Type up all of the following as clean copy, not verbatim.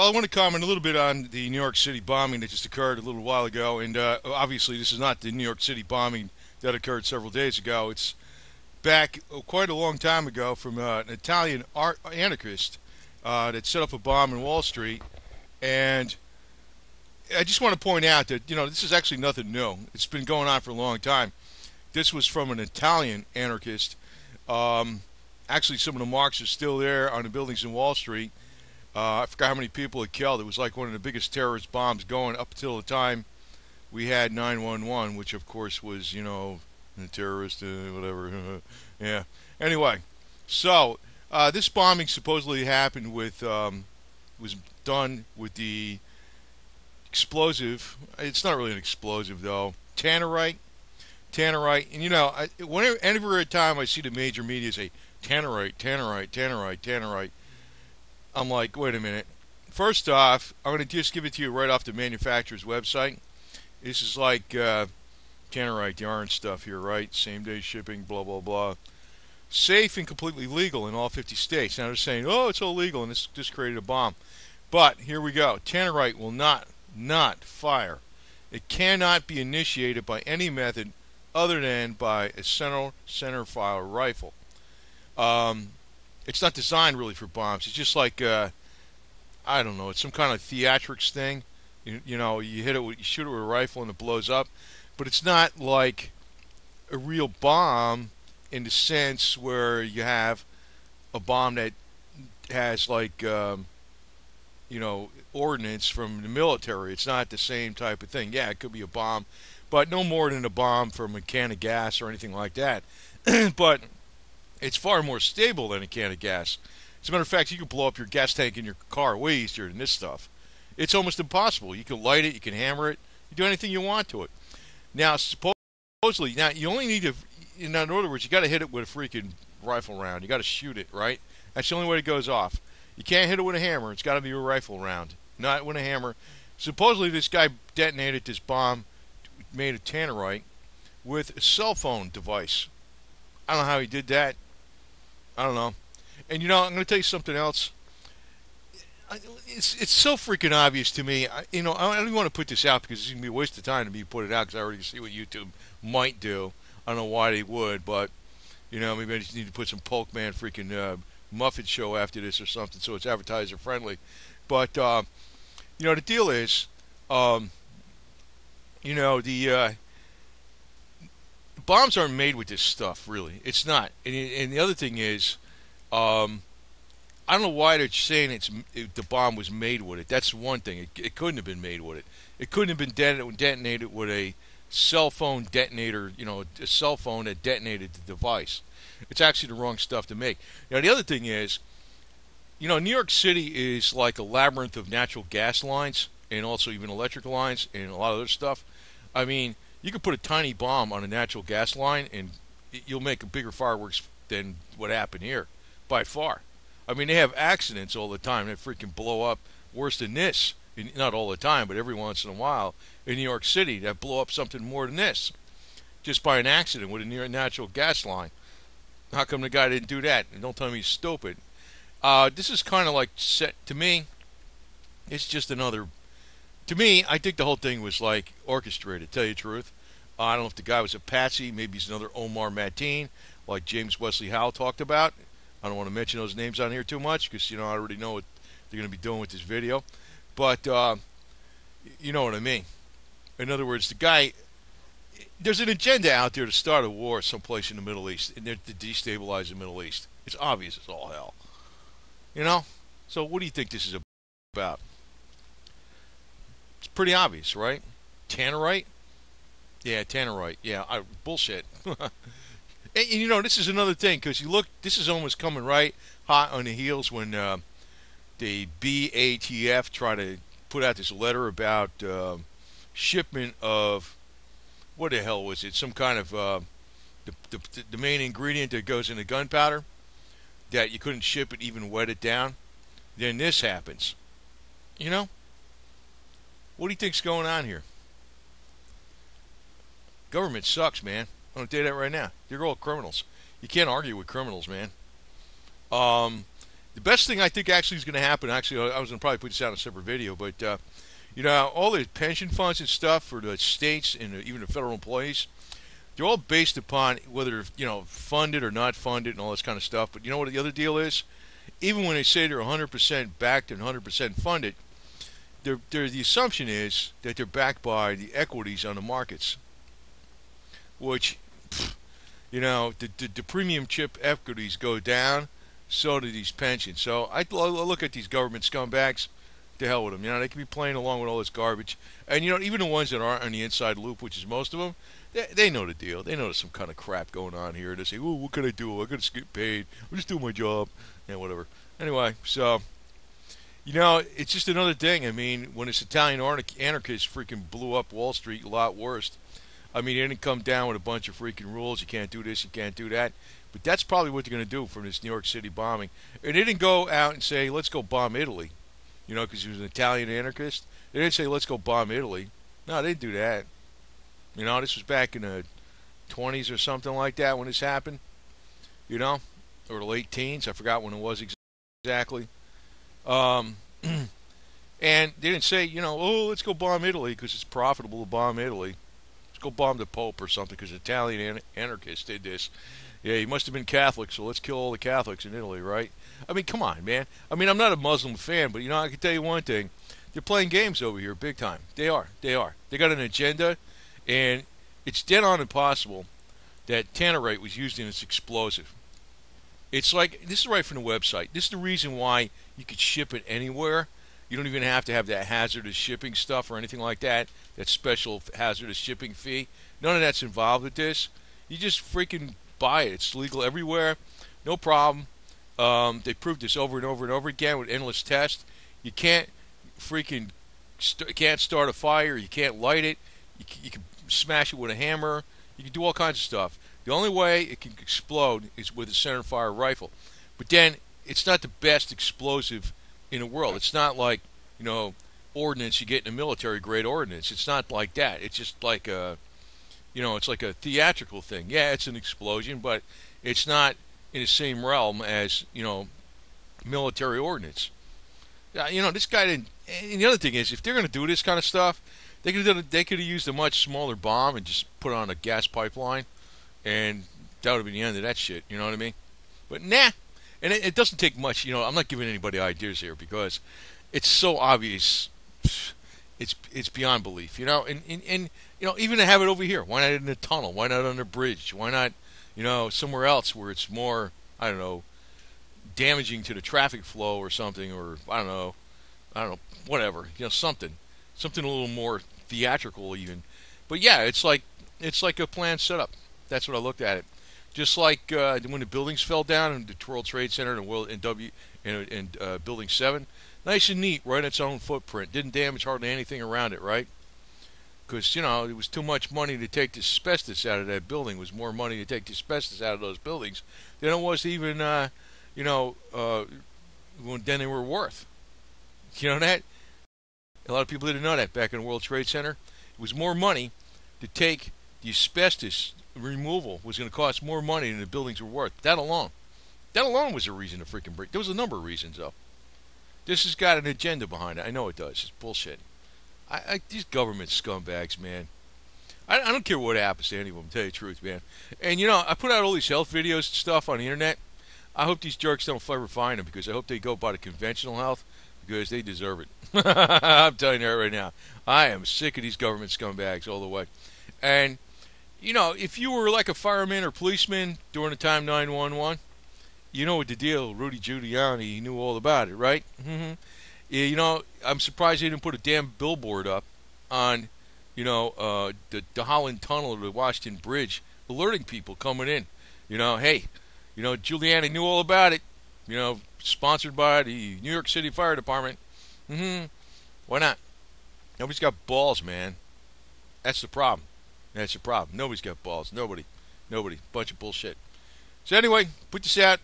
Well, I want to comment a little bit on the New York City bombing that just occurred a little while ago, and obviously this is not the New York City bombing that occurred several days ago. It's back quite a long time ago from an Italian anarchist that set up a bomb in Wall Street, and I just want to point out that this is actually nothing new. It's been going on for a long time. This was from an Italian anarchist. Um, Actually, some of the marks are still there on the buildings in Wall Street. I forgot how many people it killed. It was like one of the biggest terrorist bombs going up until the time we had 911, which of course was, the terrorist, whatever. Yeah. Anyway, so this bombing supposedly happened was done with the explosive. It's not really an explosive though. Tannerite, and whenever every time I see the major media say Tannerite, I'm like, wait a minute. First off, I'm going to just give it to you right off the manufacturer's website. This is like Tannerite, the orange stuff here, right? Same day shipping, blah, blah, blah. Safe and completely legal in all 50 states. Now they're saying, oh, it's illegal and this created a bomb. But here we go. Tannerite will not fire. It cannot be initiated by any method other than by a center fire rifle. It's not designed really for bombs. It's just like I don't know. It's some kind of theatrics thing. You hit it, you shoot it with a rifle, and it blows up. But it's not like a real bomb in the sense where you have a bomb that has like ordnance from the military. It's not the same type of thing. Yeah, it could be a bomb, but no more than a bomb from a can of gas or anything like that. But it's far more stable than a can of gas. As a matter of fact, you can blow up your gas tank in your car way easier than this stuff. It's almost impossible. You can light it, you can hammer it, you do anything you want to it. Now, supposedly, you only need to, in other words, you got to hit it with a freaking rifle round. You got to shoot it, right? That's the only way it goes off. You can't hit it with a hammer. It's got to be a rifle round, not with a hammer. Supposedly, this guy detonated this bomb made of Tannerite with a cell phone device. I don't know how he did that. I don't know. And I'm going to tell you something else. It's so freaking obvious to me. I don't even want to put this out because it's going to be a waste of time to me put it out because I already see what YouTube might do. I don't know why they would, but maybe I just need to put some Polkman freaking Muffet show after this or something so it's advertiser friendly. But the deal is, the bombs aren't made with this stuff, really. It's not. And the other thing is, I don't know why they're saying the bomb was made with it. That's one thing. It couldn't have been made with it. It couldn't have been detonated with a cell phone detonator, a cell phone that detonated the device. It's actually the wrong stuff to make. Now, the other thing is, New York City is like a labyrinth of natural gas lines and also even electric lines and a lot of other stuff. I mean, you could put a tiny bomb on a natural gas line and you'll make a bigger fireworks than what happened here, by far. I mean, they have accidents all the time that freaking blow up worse than this. Not all the time, but every once in a while in New York City that blow up something more than this, just by an accident with a near natural gas line. How come the guy didn't do that? And don't tell me he's stupid. This is kind of like set to me. It's just another. To me, I think the whole thing was like orchestrated. To tell you the truth, I don't know if the guy was a patsy. Maybe he's another Omar Mateen, like James Wesley Howell talked about. I don't want to mention those names on here too much because I already know what they're going to be doing with this video. But you know what I mean. In other words, the guy. There's an agenda out there to start a war someplace in the Middle East and to destabilize the Middle East. It's obvious as all hell. So what do you think this is about? It's pretty obvious, right? Tannerite? Yeah, Tannerite. Yeah, bullshit. and this is another thing, because you look, this is almost coming right hot on the heels when the BATF try to put out this letter about shipment of, what the hell was it? Some kind of, the main ingredient that goes into gunpowder, that you couldn't ship it, even wet it down. Then this happens. What do you think's going on here? Government sucks, man. I'm going to tell you that right now. They're all criminals. You can't argue with criminals, man. The The best thing I think actually is going to happen. Actually, I was going to probably put this out in a separate video, but you know, all the pension funds and stuff for the states and even the federal employees, they're all based upon whether, you know, funded or not funded and all this kind of stuff. But you know what the other deal is? Even when they say they're 100% backed and 100% funded, the assumption is that they're backed by the equities on the markets, which, you know, the premium chip equities go down, so do these pensions. So I look at these government scumbags. To hell with them. You know, they can be playing along with all this garbage. And, you know, even the ones that aren't on the inside loop, which is most of them, they know the deal. They know there's some kind of crap going on here. They say, oh, what can I do? I got to get paid. I'm just doing my job. Yeah, whatever. Anyway, so, you know, it's just another thing. I mean, when this Italian anarchist freaking blew up Wall Street a lot worse, I mean, it didn't come down with a bunch of freaking rules. You can't do this, you can't do that. But that's probably what they're going to do from this New York City bombing. And they didn't go out and say, let's go bomb Italy. You know, because he was an Italian anarchist. They didn't say, let's go bomb Italy. No, they didn't do that. You know, this was back in the 20s or something like that when this happened. You know, or the late teens. I forgot when it was exactly. And they didn't say, you know, oh, let's go bomb Italy because it's profitable to bomb Italy. Let's go bomb the Pope or something because Italian anarchists did this. Yeah, he must have been Catholic, so let's kill all the Catholics in Italy, right? I mean, come on, man. I mean, I'm not a Muslim fan, but, you know, I can tell you one thing. They're playing games over here big time. They are. They are. They got an agenda, and it's dead on impossible that Tannerite was used in its explosive. It's like, this is right from the website. This is the reason why you could ship it anywhere. You don't even have to have that hazardous shipping stuff or anything like that, that special hazardous shipping fee. None of that's involved with this. You just freaking buy it. It's legal everywhere. No problem. They proved this over and over and over again with endless tests. You can't freaking can't start a fire. You can't light it. You can smash it with a hammer. You can do all kinds of stuff. The only way it can explode is with a centerfire rifle. But then it's not the best explosive in the world. It's not like, you know, ordnance you get in a military grade ordnance. It's not like that. It's just like a, you know, it's like a theatrical thing. Yeah, it's an explosion, but it's not in the same realm as, you know, military ordnance. You know, this guy didn't. And the other thing is, if they're going to do this kind of stuff, they could have used a much smaller bomb and just put it on a gas pipeline, and that would have been the end of that shit. You know what I mean? But nah. And it doesn't take much. You know, I'm not giving anybody ideas here because it's so obvious. It's beyond belief. You know, and you know, even to have it over here. Why not in a tunnel? Why not on a bridge? Why not, you know, somewhere else where it's more, I don't know, damaging to the traffic flow or something, or I don't know, whatever, you know, something a little more theatrical even. But yeah, it's like a planned setup. That's what I looked at it. Just like when the buildings fell down in the World Trade Center and Building 7, nice and neat, right in its own footprint. Didn't damage hardly anything around it, right? Because, you know, it was too much money to take the asbestos out of that building. It was more money to take the asbestos out of those buildings than it was even, you know, than they were worth. You know that? A lot of people didn't know that back in the World Trade Center. It was more money to take the asbestos removal was going to cost more money than the buildings were worth. That alone was a reason to freaking break. There was a number of reasons, though. This has got an agenda behind it. I know it does. It's bullshit. These government scumbags, man. I don't care what happens to any of them, to tell you the truth, man. And, you know, I put out all these health videos and stuff on the internet. I hope these jerks don't ever find them, because I hope they go by the conventional health, because they deserve it. I'm telling you that right now. I am sick of these government scumbags all the way. And, you know, if you were like a fireman or policeman during the time 911, you know what the deal. Rudy Giuliani, he knew all about it, right? Mm-hmm. Yeah, you know, I'm surprised they didn't put a damn billboard up on, you know, the Holland Tunnel or the Washington Bridge, alerting people coming in. You know, hey, you know, Giuliani knew all about it. You know, sponsored by the New York City Fire Department. Mm-hmm. Why not? Nobody's got balls, man. That's the problem. That's the problem. Nobody's got balls. Nobody. Bunch of bullshit. So anyway, put this out.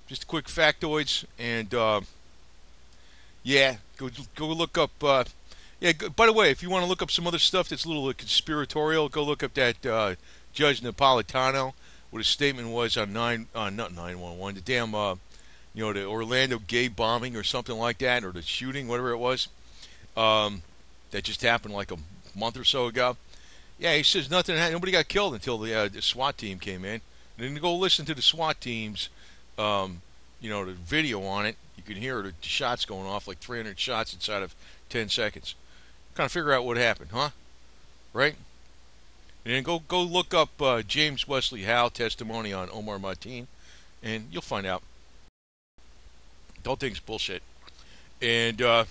Just quick factoids. And, yeah, go look up. Yeah, by the way, if you want to look up some other stuff that's a little conspiratorial, go look up that Judge Napolitano, what his statement was on not 911, the damn the Orlando gay bombing or something like that, or the shooting, whatever it was, um, that just happened like a month or so ago. Yeah, he says nobody got killed until the SWAT team came in. And then you go listen to the SWAT team's, the video on it. You can hear the shots going off, like 300 shots inside of 10 seconds. Kind of figure out what happened, huh? Right? And then go look up James Wesley Howe testimony on Omar Mateen, and you'll find out. Don't think it's bullshit. And I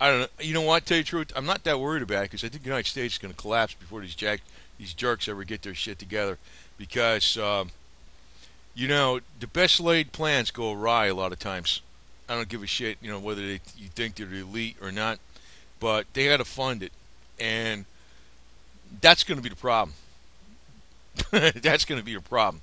don't know. You know what? Tell you the truth, I'm not that worried about it because I think the United States is going to collapse before these jerks ever get their shit together. Because the best laid plans go awry a lot of times. I don't give a shit, whether you think they're the elite or not, but they got to fund it, and that's going to be the problem. That's going to be the problem.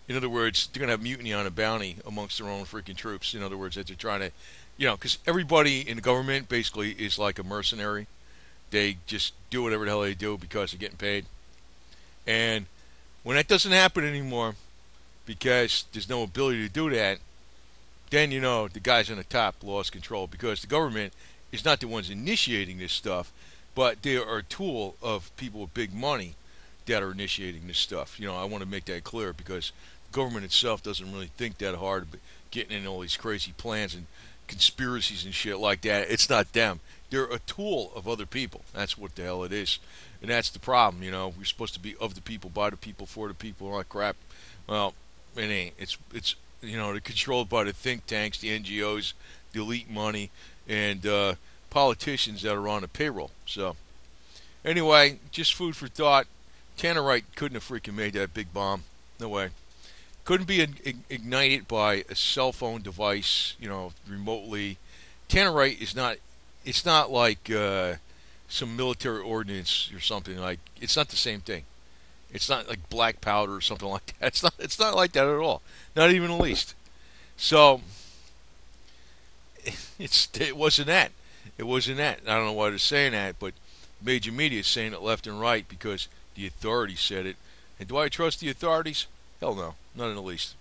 In other words, they're going to have mutiny on a bounty amongst their own freaking troops. In other words, that they're trying to, because everybody in the government basically is like a mercenary. They just do whatever the hell they do because they're getting paid. And when that doesn't happen anymore, because there's no ability to do that, then the guys on the top lost control because the government is not the ones initiating this stuff, but they are a tool of people with big money that are initiating this stuff. I want to make that clear because the government itself doesn't really think that hard about getting in all these crazy plans and conspiracies and shit like that. It's not them. They're a tool of other people. That's what the hell it is. And that's the problem, We're supposed to be of the people, by the people, for the people, all that crap. Well, it ain't. It's they're controlled by the think tanks, the NGOs, the elite money, and politicians that are on the payroll. So, anyway, just food for thought. Tannerite couldn't have freaking made that big bomb. No way. Couldn't be ignited by a cell phone device, remotely. Tannerite is not. It's not like some military ordnance or something like. It's not the same thing. It's not like black powder or something like that. It's not like that at all. Not even the least. So it wasn't that. It wasn't that. I don't know why they're saying that, but major media is saying it left and right because the authorities said it. And do I trust the authorities? Hell no. Not in the least.